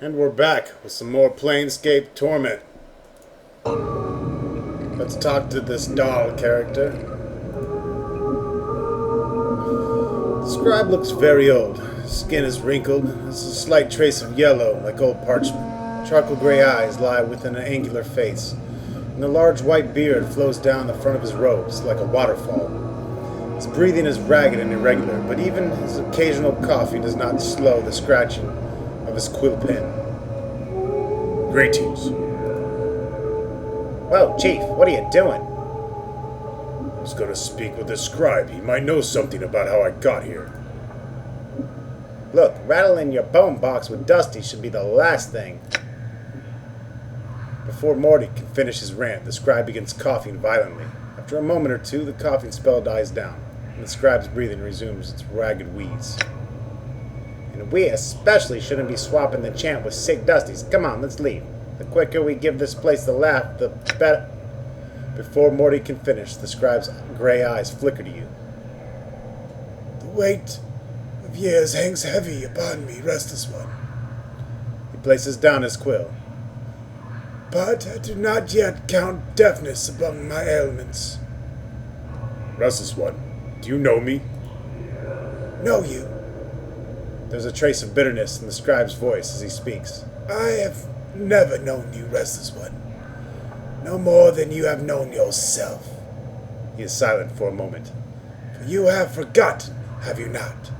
And we're back with some more Planescape Torment. Let's talk to this Dhall character. The scribe looks very old. His skin is wrinkled. There's a slight trace of yellow, like old parchment. Charcoal gray eyes lie within an angular face, and a large white beard flows down the front of his robes like a waterfall. His breathing is ragged and irregular, but even his occasional coughing does not slow the scratching of his quill pen. Greetings. Whoa, Chief, what are you doing? I was going to speak with the scribe. He might know something about how I got here. Look, rattling your bone box with Dusty should be the last thing. Before Morty can finish his rant, the scribe begins coughing violently. After a moment or two, the coughing spell dies down, and the scribe's breathing resumes its ragged wheeze. And we especially shouldn't be swapping the chant with sick Dusties. Come on, let's leave. The quicker we give this place the laugh, the better. Before Morty can finish, the scribe's gray eyes flicker to you. The weight of years hangs heavy upon me, restless one. He places down his quill. But I do not yet count deafness among my ailments. Restless one, do you know me? Know you? There's a trace of bitterness in the scribe's voice as he speaks. I have never known you, restless one. No more than you have known yourself. He is silent for a moment. For you have forgotten, have you not?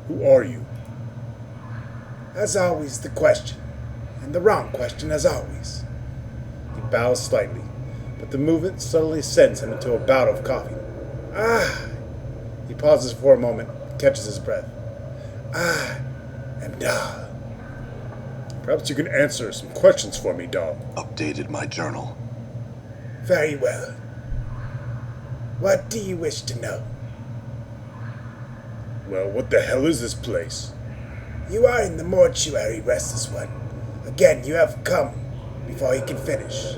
Who are you? As always, the question. And the wrong question, as always. He bows slightly, but the movement suddenly sends him into a bout of coughing. Ah! He pauses for a moment, catches his breath. I am Dhall. Perhaps you can answer some questions for me, Dhall. Updated my journal. Very well. What do you wish to know? Well, what the hell is this place? You are in the mortuary, restless one. Again, you have come before he can finish.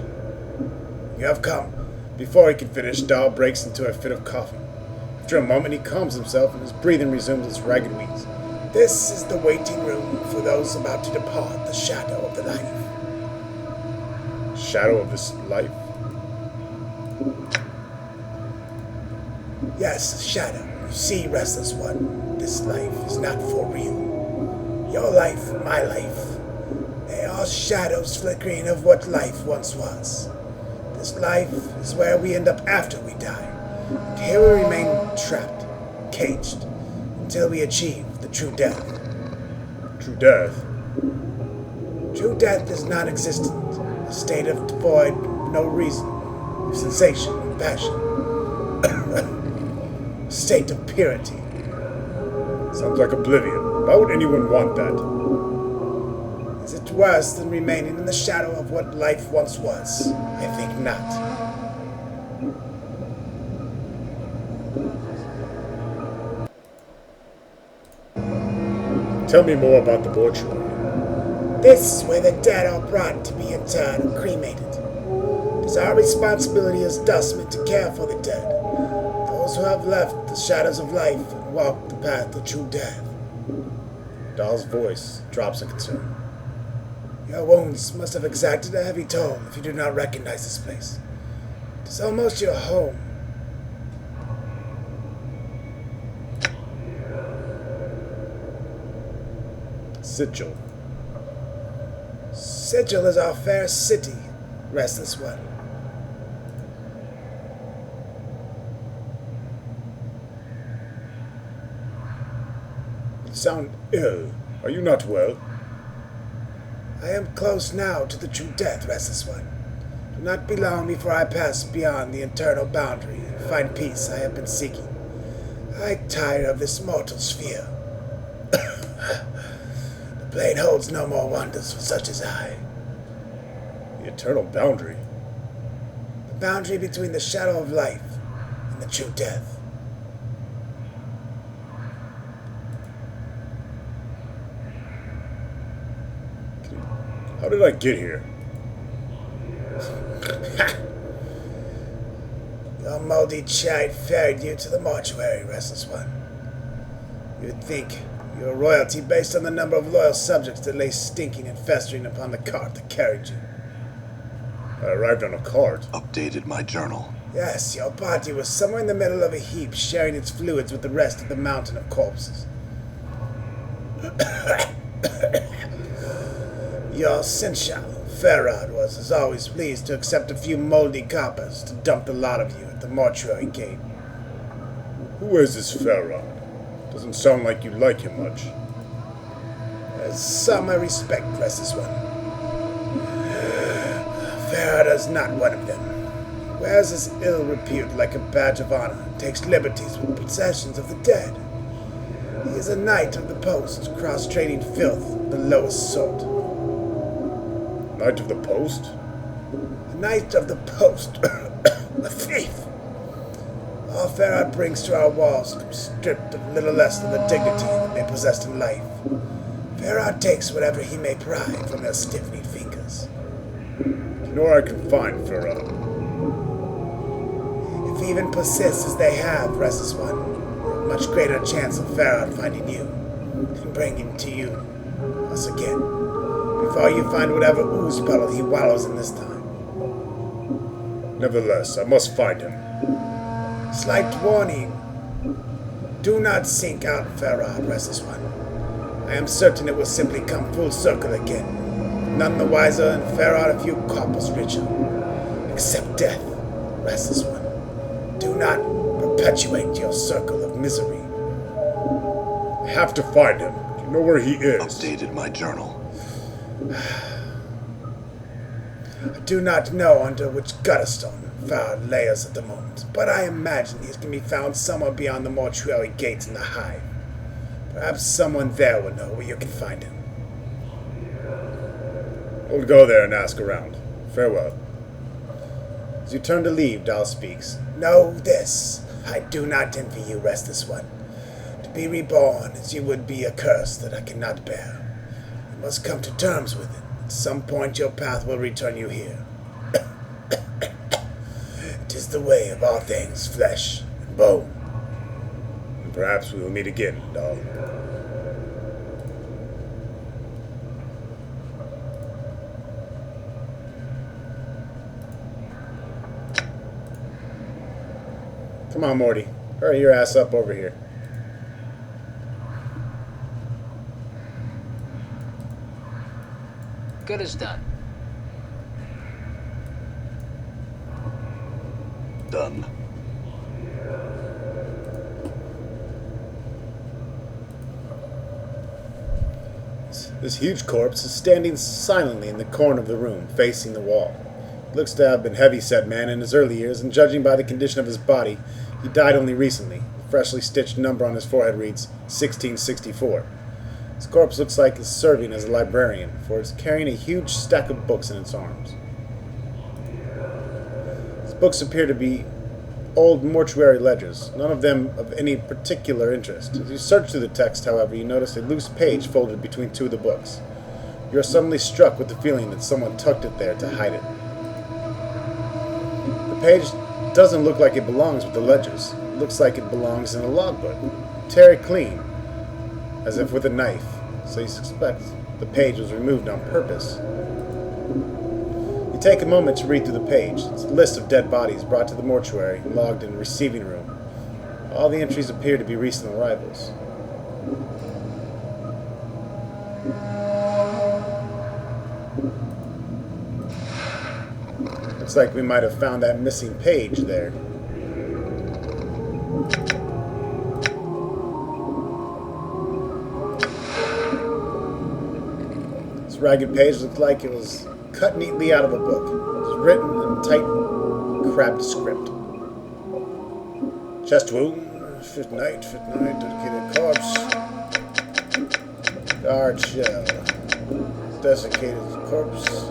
You have come. Before he can finish, Dhall breaks into a fit of coughing. After a moment, he calms himself and his breathing resumes its ragged wheeze. This is the waiting room for those about to depart the shadow of the life. Shadow of this life? Yes, shadow. You see, restless one, this life is not for real. Your life, my life, they are shadows flickering of what life once was. This life is where we end up after we die. And here we remain trapped, caged, until we achieve the true death. True death? True death is non-existent, a state of void, no reason, of sensation and passion. A state of purity. Sounds like oblivion. Why would anyone want that? Is it worse than remaining in the shadow of what life once was? I think not. Tell me more about the mortuary. This is where the dead are brought to be interred and cremated. It is our responsibility as dustmen to care for the dead, those who have left the shadows of life and walked the path of true death. Dhall's voice drops in concern. Your wounds must have exacted a heavy toll if you do not recognize this place. It is almost your home. Sigil. Sigil is our fair city, restless one. You sound ill. Are you not well? I am close now to the true death, restless one. Do not be long before I pass beyond the eternal boundary and find peace I have been seeking. I tire of this mortal sphere. The plane holds no more wonders for such as I. The eternal boundary? The boundary between the shadow of life and the true death. How did I get here? Your moldy chide ferried you to the mortuary, restless one. You would think Your royalty based on the number of loyal subjects that lay stinking and festering upon the cart that carried you. I arrived on a cart. Updated my journal. Yes, your body was somewhere in the middle of a heap, sharing its fluids with the rest of the mountain of corpses. Your seneschal, Farrell, was, as always, pleased to accept a few moldy coppers to dump the lot of you at the mortuary gate. Who is this Farrell? Doesn't sound like you like him much. There's some I respect, precious one. Farrell is not one of them. Wears his ill repute like a badge of honor, and takes liberties with possessions of the dead. He is a knight of the post, cross-trading filth of the lowest sort. Knight of the Post? A knight of the post, a thief. All Farrell brings to our walls comes stripped of little less than the dignity that they possessed in life. Farrell takes whatever he may pry from their stiffening fingers. You know where I can find Farrell? If he even persists as they have, restless one, much greater chance of Farrell finding you and bringing to you us again, before you find whatever ooze puddle he wallows in this time. Nevertheless, I must find him. Slight warning. Do not seek out Farrell, restless one. I am certain it will simply come full circle again. None the wiser and Farrell a few coppers richer. Accept death, restless one. Do not perpetuate your circle of misery. I have to find him. Do you know where he is? Updated my journal. I do not know under which gutterstone Farrell layers at the moment, but I imagine he can be found somewhere beyond the mortuary gates in the hive. Perhaps someone there will know where you can find him. We'll go there and ask around. Farewell. As you turn to leave, Dhall speaks. Know this. I do not envy you, restless one. To be reborn as you would be a curse that I cannot bear. You must come to terms with it. At some point your path will return you here. It is the way of all things flesh and bone. And perhaps we will meet again, Dhall. Come on, Morty. Hurry your ass up over here. Good as done. Done. This huge corpse is standing silently in the corner of the room, facing the wall. He looks to have been heavy-set man in his early years, and judging by the condition of his body, he died only recently. The freshly stitched number on his forehead reads 1664. His corpse looks like it's serving as a librarian, for it's carrying a huge stack of books in its arms. His books appear to be old mortuary ledgers, none of them of any particular interest. As you search through the text, however, you notice a loose page folded between two of the books. You are suddenly struck with the feeling that someone tucked it there to hide it. The page doesn't look like it belongs with the ledgers. It looks like it belongs in a logbook. Tear it clean, as if with a knife, so you suspect the page was removed on purpose. You take a moment to read through the page. It's a list of dead bodies brought to the mortuary and logged in the receiving room. All the entries appear to be recent arrivals. Looks like we might have found that missing page there. This ragged page looked like it was cut neatly out of a book. It was written in tight, crabbed script. Chest wound, fit night, dedicated corpse. Guard shell, desiccated corpse.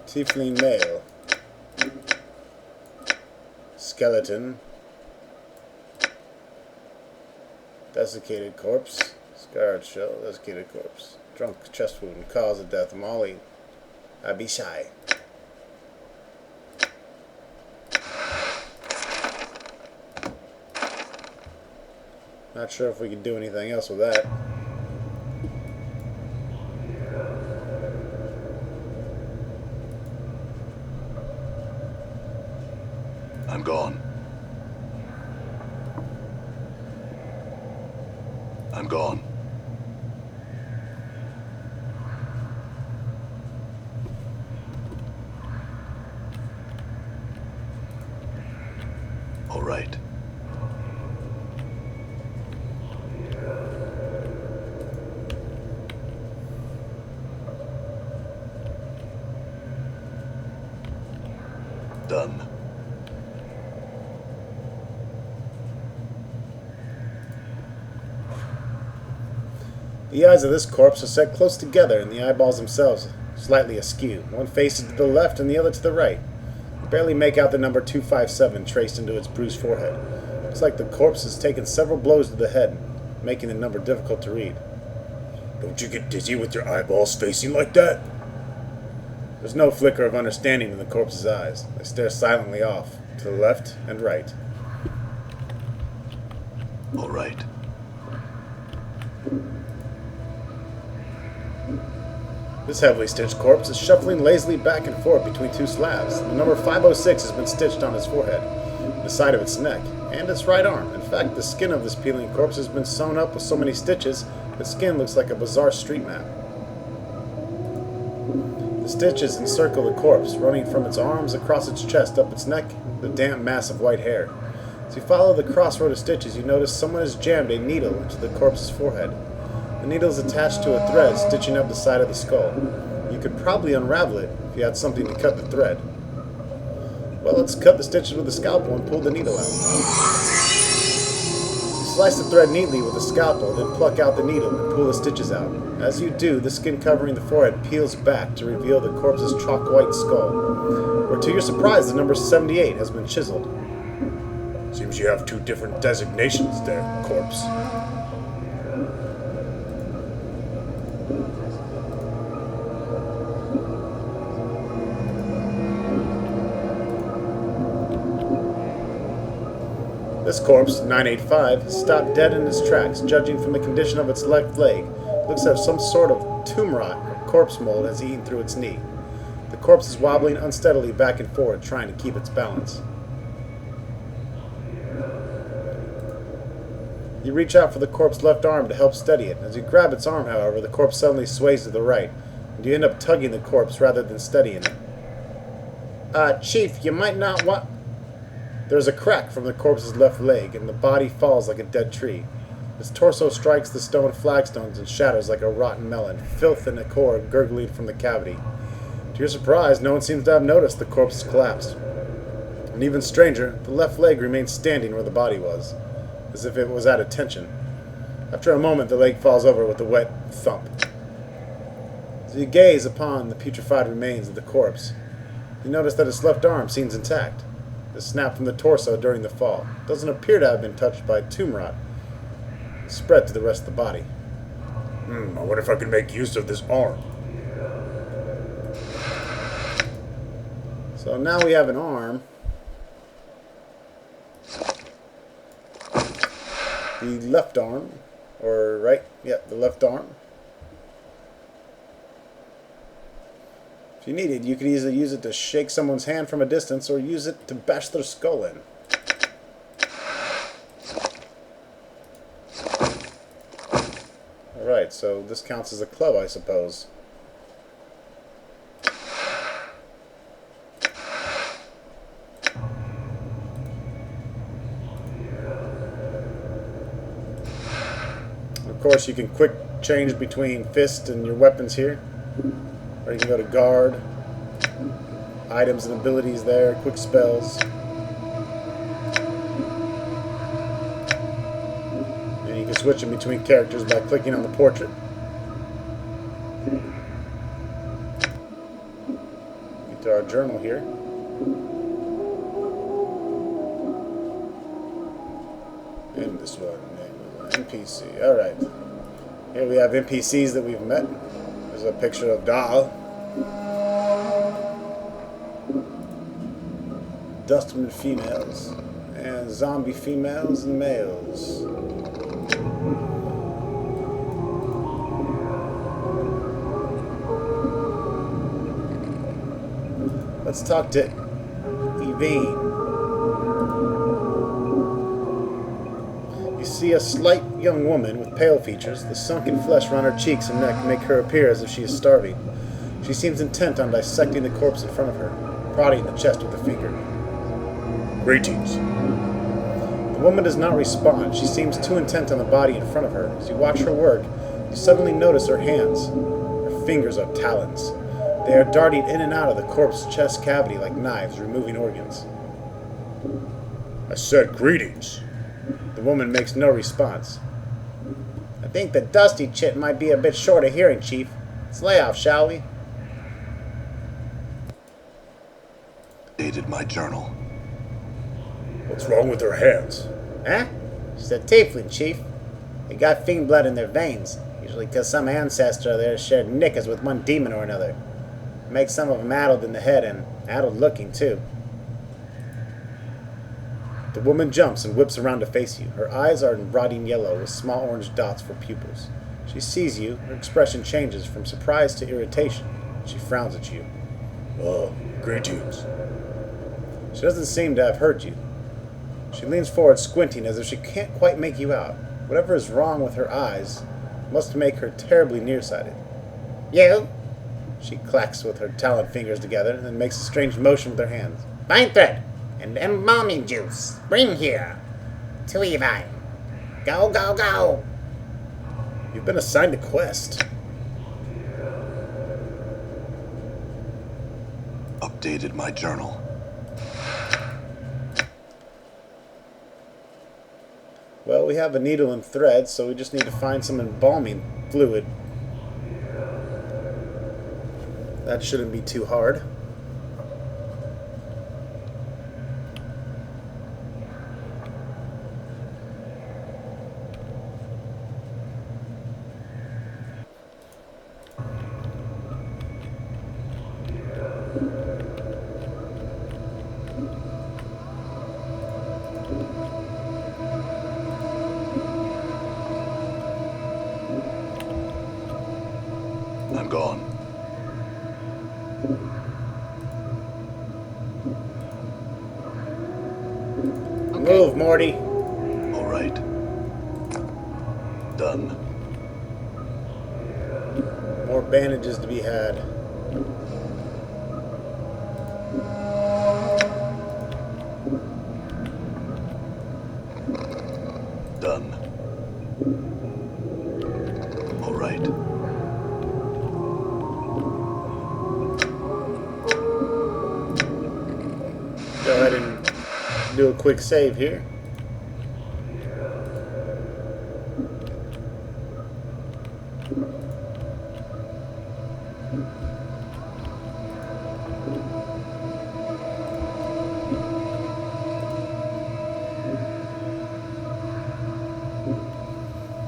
Tiefling male. Skeleton. Desiccated corpse. Scarred shell. Desiccated corpse. Drunk chest wound. Cause of death. Molly. I be shy. Not sure if we can do anything else with that. I'm gone. I'm gone. All right. Done. The eyes of this corpse are set close together, and the eyeballs themselves slightly askew. One face is to the left and the other to the right. You barely make out the number 257 traced into its bruised forehead. Looks like the corpse has taken several blows to the head, making the number difficult to read. Don't you get dizzy with your eyeballs facing like that? There's no flicker of understanding in the corpse's eyes. They stare silently off, to the left and right. All right. This heavily stitched corpse is shuffling lazily back and forth between two slabs. The number 506 has been stitched on its forehead, the side of its neck, and its right arm. In fact, the skin of this peeling corpse has been sewn up with so many stitches, the skin looks like a bizarre street map. The stitches encircle the corpse, running from its arms across its chest, up its neck, the damp mass of white hair. As you follow the crossroad of stitches, you notice someone has jammed a needle into the corpse's forehead. The needle is attached to a thread stitching up the side of the skull. You could probably unravel it if you had something to cut the thread. Well, let's cut the stitches with a scalpel and pull the needle out. You slice the thread neatly with a scalpel, then pluck out the needle and pull the stitches out. As you do, the skin covering the forehead peels back to reveal the corpse's chalk-white skull, where to your surprise the number 78 has been chiseled. Seems you have two different designations there, corpse. This corpse, 985, stopped dead in its tracks, judging from the condition of its left leg. It looks as if some sort of tomb rot or corpse mold has eaten through its knee. The corpse is wobbling unsteadily back and forth, trying to keep its balance. You reach out for the corpse's left arm to help steady it. As you grab its arm, however, the corpse suddenly sways to the right, and you end up tugging the corpse rather than steadying it. Chief, you might not want... There's a crack from the corpse's left leg, and the body falls like a dead tree. Its torso strikes the stone flagstones and shatters like a rotten melon, filth and ichor gurgling from the cavity. To your surprise, no one seems to have noticed the corpse collapsed. And even stranger, the left leg remains standing where the body was, as if it was at attention. After a moment, the leg falls over with a wet thump. As you gaze upon the putrefied remains of the corpse, you notice that its left arm seems intact. The snap from the torso during the fall doesn't appear to have been touched by tomb rot. It's spread to the rest of the body. I wonder if I can make use of this arm. So now we have an arm. The left arm, or right? Yeah, the left arm. If you needed, you could easily use it to shake someone's hand from a distance or use it to bash their skull in. Alright, so this counts as a club, I suppose. Of course, you can quick change between fist and your weapons here. Or you can go to guard, items and abilities there, quick spells. And you can switch in between characters by clicking on the portrait. Get to our journal here. And this one, and NPC. Alright. Here we have NPCs that we've met. There's a picture of Dhall. Dustman females. And zombie females and males. Let's talk to Vene. You see a slight young woman with pale features. The sunken flesh around her cheeks and neck make her appear as if she is starving. She seems intent on dissecting the corpse in front of her, prodding the chest with a finger. Greetings. The woman does not respond. She seems too intent on the body in front of her. As you watch her work, you suddenly notice her hands. Her fingers are talons. They are darting in and out of the corpse's chest cavity like knives, removing organs. I said greetings. The woman makes no response. I think the dusty chit might be a bit short of hearing, Chief. Let's lay off, shall we? Dated my journal. What's wrong with her hands? Huh? She's a Tiefling, Chief. They got fiend blood in their veins, usually because some ancestor of theirs shared knickers with one demon or another. Makes some of them addled in the head, and addled looking, too. The woman jumps and whips around to face you. Her eyes are rotting yellow with small orange dots for pupils. She sees you. Her expression changes from surprise to irritation. She frowns at you. Oh, greetings. She doesn't seem to have heard you. She leans forward, squinting as if she can't quite make you out. Whatever is wrong with her eyes must make her terribly nearsighted. You? She clacks with her talon fingers together and then makes a strange motion with her hands. Vine thread and embalming juice. Bring here. To Evine. Go, go, go. You've been assigned a quest. Updated my journal. Well, we have a needle and thread, so we just need to find some embalming fluid. That shouldn't be too hard. I'm gone. Move, Morty. All right. Done. More bandages to be had. Done. All right. Go ahead and do a quick save here.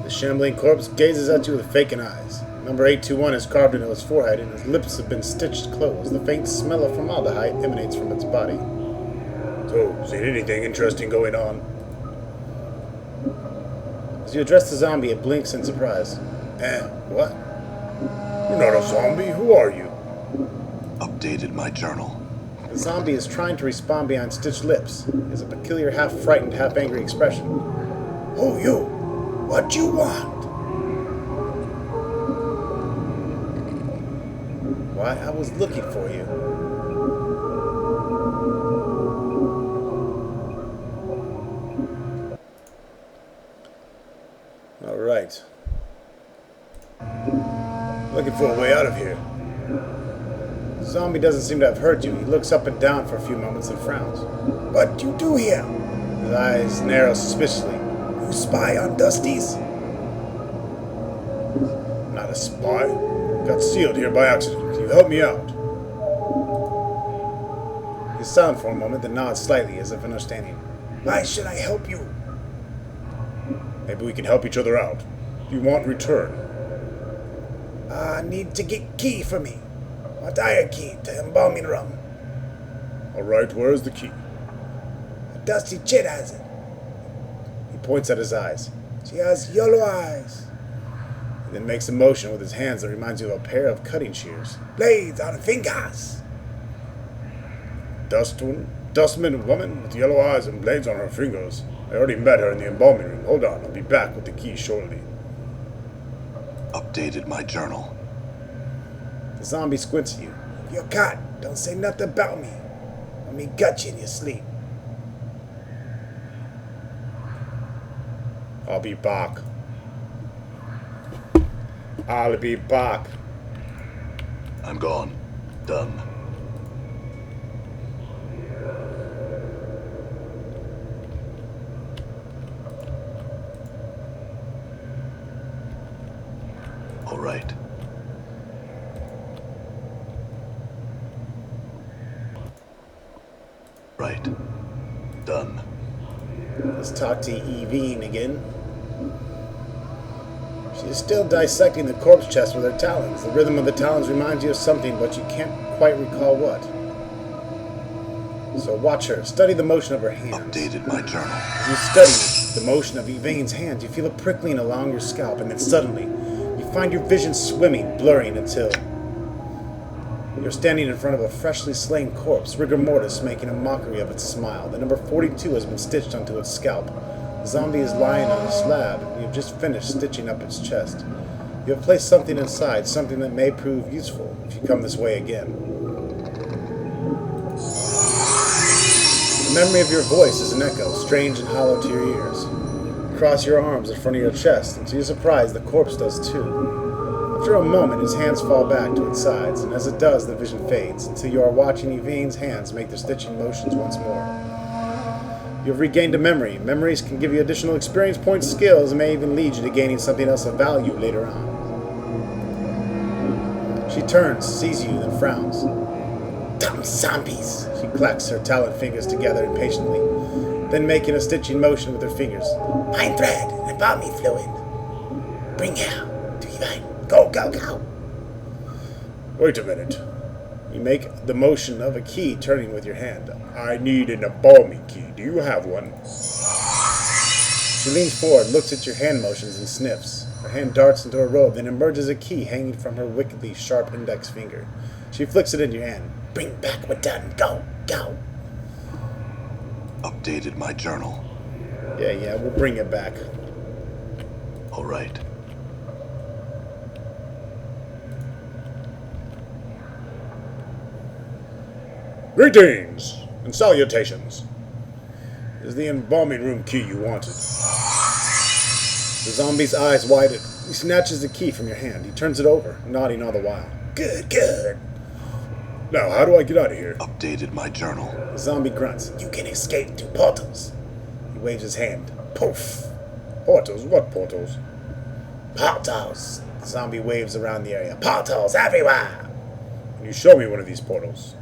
The shambling corpse gazes at you with vacant eyes. Number 821 is carved into his forehead and his lips have been stitched closed. The faint smell of formaldehyde emanates from its body. So, is there anything interesting going on? As you address the zombie, it blinks in surprise. What? You're not a zombie. Who are you? Updated my journal. The zombie is trying to respond behind stitched lips. He has a peculiar half-frightened, half-angry expression. Who you? What you want? Why, I was looking for you. All right. Looking for a way out of here. The zombie doesn't seem to have heard you. He looks up and down for a few moments and frowns. What you do here? His eyes narrow suspiciously. You spy on Dusties? Not a spy. Got sealed here by accident. Can you help me out? He's silent for a moment, then nods slightly as if understanding. Why should I help you? Maybe we can help each other out. You want return? I need to get key for me. A dire key to embalming room. Alright, where is the key? A dusty chit has it. He points at his eyes. She has yellow eyes. He then makes a motion with his hands that reminds you of a pair of cutting shears. Blades on fingers. Dustman woman with yellow eyes and blades on her fingers. I already met her in the embalming room. Hold on, I'll be back with the key shortly. Updated my journal. The zombie squints at you. If you're caught, don't say nothing about me. Let me gut you in your sleep. I'll be back. I'll be back. I'm gone. Done. All right. Right. Done. Let's talk to Vene again. She is still dissecting the corpse chest with her talons. The rhythm of the talons reminds you of something, but you can't quite recall what. So watch her. Study the motion of her hands. Updated my journal. As you study the motion of Vene's hands, you feel a prickling along your scalp, and then suddenly, you find your vision swimming, blurring until you're standing in front of a freshly slain corpse, rigor mortis making a mockery of its smile. The number 42 has been stitched onto its scalp. The zombie is lying on a slab, and you have just finished stitching up its chest. You have placed something inside, something that may prove useful if you come this way again. The memory of your voice is an echo, strange and hollow to your ears. You cross your arms in front of your chest, and to your surprise, the corpse does too. After a moment, his hands fall back to its sides, and as it does, the vision fades, until you are watching Vene's hands make their stitching motions once more. You have regained a memory. Memories can give you additional experience points, skills, and may even lead you to gaining something else of value later on. She turns, sees you, then frowns. Dumb zombies. She clacks her talon fingers together impatiently, then making a stitching motion with her fingers. Pine thread and embalming fluid. Bring her to Yvonne. Go, go, go. Wait a minute. You make the motion of a key turning with your hand. I need an embalming key. Do you have one? She leans forward, looks at your hand motions, and sniffs. Her hand darts into her robe, then emerges a key hanging from her wickedly sharp index finger. She flicks it into your hand. Bring back what done. Go, go. Updated my journal. Yeah, we'll bring it back. All right. Greetings and salutations. Is the embalming room key you wanted? The zombie's eyes widen. He snatches the key from your hand. He turns it over, nodding all the while. Good, good. Now, how do I get out of here? Updated my journal. The zombie grunts. You can escape through portals. He waves his hand. Poof. Portals? What portals? Portals. The zombie waves around the area. Portals everywhere. Can you show me one of these portals?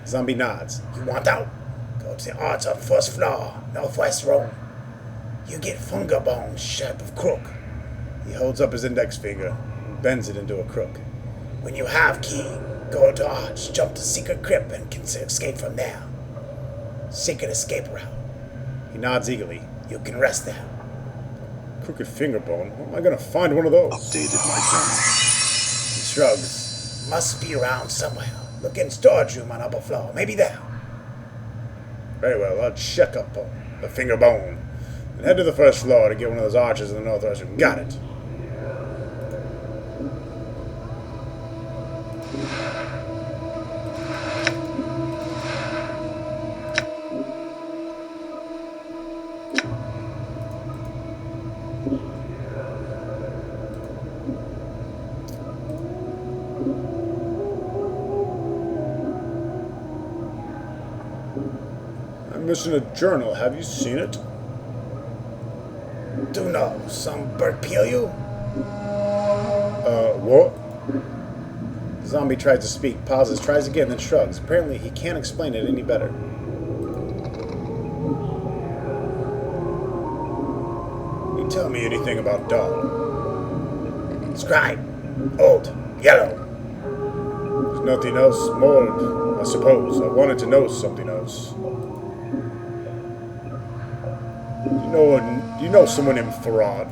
The zombie nods. You want out? Go to the arch on first floor, northwest room. You get finger bones shape of crook. He holds up his index finger and bends it into a crook. When you have key, go to arch, jump to secret crypt, and can escape from there. Secret escape route. He nods eagerly. You can rest there. Crooked finger bone? Where am I going to find one of those? Updated my journal. He shrugs. Must be around somewhere. Look in storage room on upper floor. Maybe there. Very well, I'll check up on the finger bone and head to the first floor to get one of those arches in the northwest room. Got it. I'm missing a journal. Have you seen it? Do know. Some bird peel you? What? The zombie tries to speak, pauses, tries again, then shrugs. Apparently, he can't explain it any better. You tell me anything about Dhall. Scribe. Old. Yellow. There's nothing else. More, I suppose. I wanted to know something else. Do you know someone named Farrell?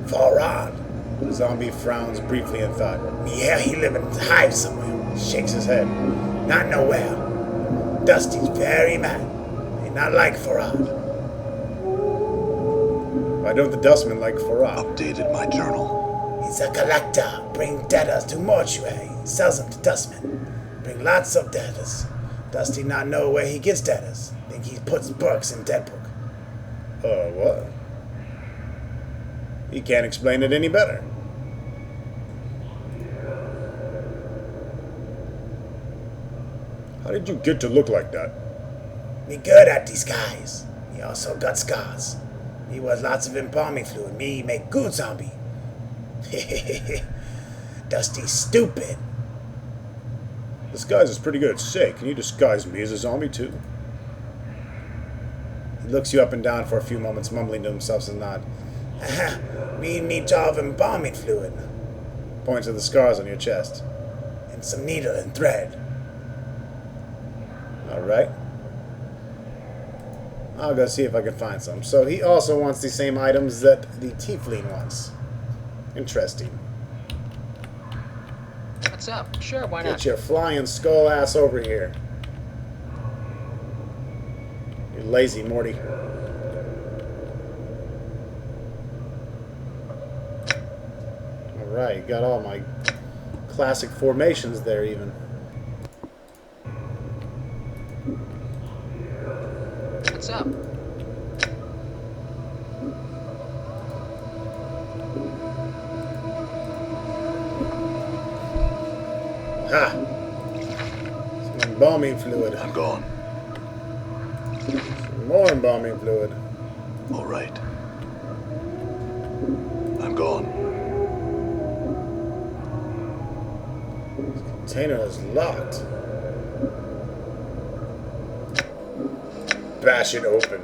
Farrell. The zombie frowns briefly in thought. Yeah, he live in a hive somewhere. Shakes his head. Not nowhere. Dusty's very mad. He not like Farrell. Why don't the dustman like Farrell? Updated my journal. He's a collector. Bring debtors to mortuary. Sells them to dustmen. Bring lots of debtors. Dusty not know where he gets debtors. Think he puts books in dead book. What? He can't explain it any better. How did you get to look like that? Me good at these guys. He also got scars. He was lots of embalming fluid. Me make good zombie. Dusty stupid. Disguise is pretty good. Say, can you disguise me as a zombie too? He looks you up and down for a few moments, mumbling to himself and nod. Me need jar of embalming fluid. Points to the scars on your chest. And some needle and thread. Alright. I'll go see if I can find some. So he also wants the same items that the Tiefling wants. Interesting. What's up? Sure, why not? Get your flying skull ass over here. You lazy Morty. Alright, got all my classic formations there even. What's up? Ha! Some embalming fluid. I'm gone. Some more embalming fluid. All right. I'm gone. Container is locked. Bash it open.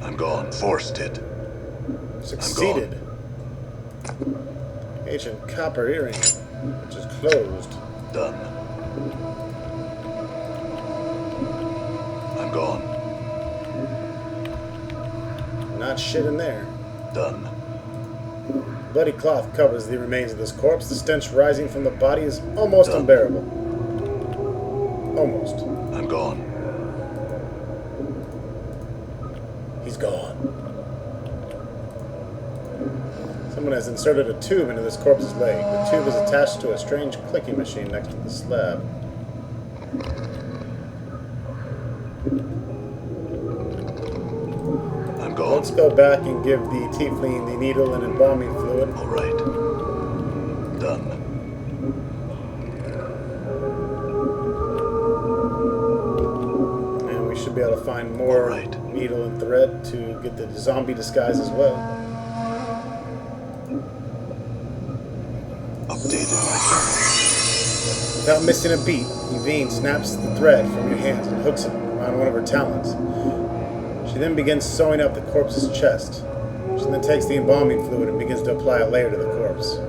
I'm gone. Forced it. Succeeded. Ancient copper earring, which is closed. Done. I'm gone. Not shit in there. Done. Bloody cloth covers the remains of this corpse. The stench rising from the body is almost Done. unbearable. Almost. I'm gone. He's gone. Someone has inserted a tube into this corpse's leg. The tube is attached to a strange clicking machine next to the slab. I'm gone. Let's go back and give the Tiefling the needle and embalming fluid. All right. Done. And we should be able to find more Alright. needle and thread to get the zombie disguise as well. Updated my journal. Without missing a beat, Vene snaps the thread from your hands and hooks it around one of her talons. She then begins sewing up the corpse's chest. She then takes the embalming fluid and begins to apply a layer to the corpse.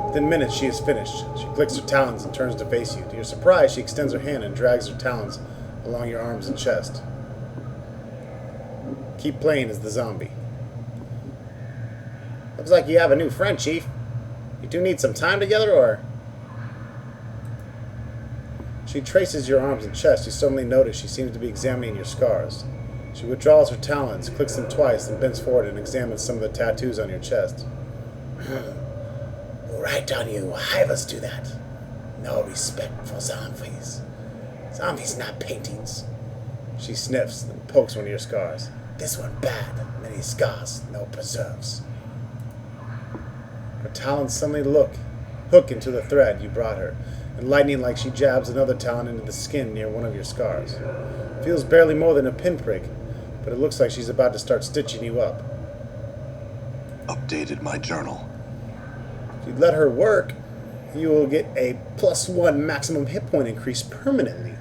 Within minutes, she is finished. She clicks her talons and turns to face you. To your surprise, she extends her hand and drags her talons along your arms and chest. Keep playing as the zombie. Looks like you have a new friend, Chief. You two need some time together, or? She traces your arms and chest. You suddenly notice she seems to be examining your scars. She withdraws her talons, clicks them twice, then bends forward and examines some of the tattoos on your chest. Right on you. Hivers do that. No respect for zombies. Zombies not paintings. She sniffs, then pokes one of your scars. This one bad. Many scars, no preserves. Her talons suddenly hook into the thread you brought her, enlightening like she jabs another talon into the skin near one of your scars. It feels barely more than a pinprick, but it looks like she's about to start stitching you up. Updated my journal. If you let her work, you will get a +1 maximum hit point increase permanently.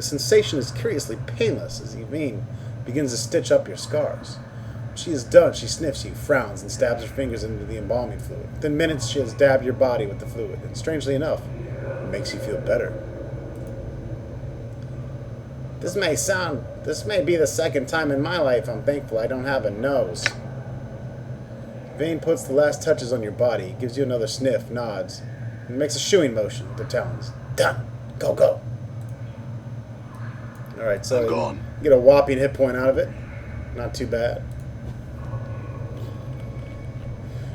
The sensation is curiously painless as Vene begins to stitch up your scars. When she is done, she sniffs you, frowns, and stabs her fingers into the embalming fluid. Within minutes, she has dabbed your body with the fluid, and strangely enough, it makes you feel better. This may be the second time in my life I'm thankful I don't have a nose. Vene puts the last touches on your body, gives you another sniff, nods, and makes a shooing motion with her talons. Done. Go, go. Alright, so I'm gone. you get a whopping hit point out of it. Not too bad.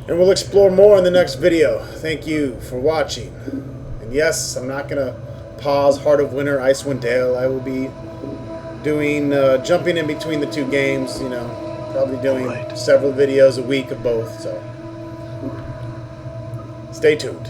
And we'll explore more in the next video. Thank you for watching. And yes, I'm not going to pause Heart of Winter, Icewind Dale. I will be doing, jumping in between the two games, you know, probably doing Alright. several videos a week of both, so stay tuned.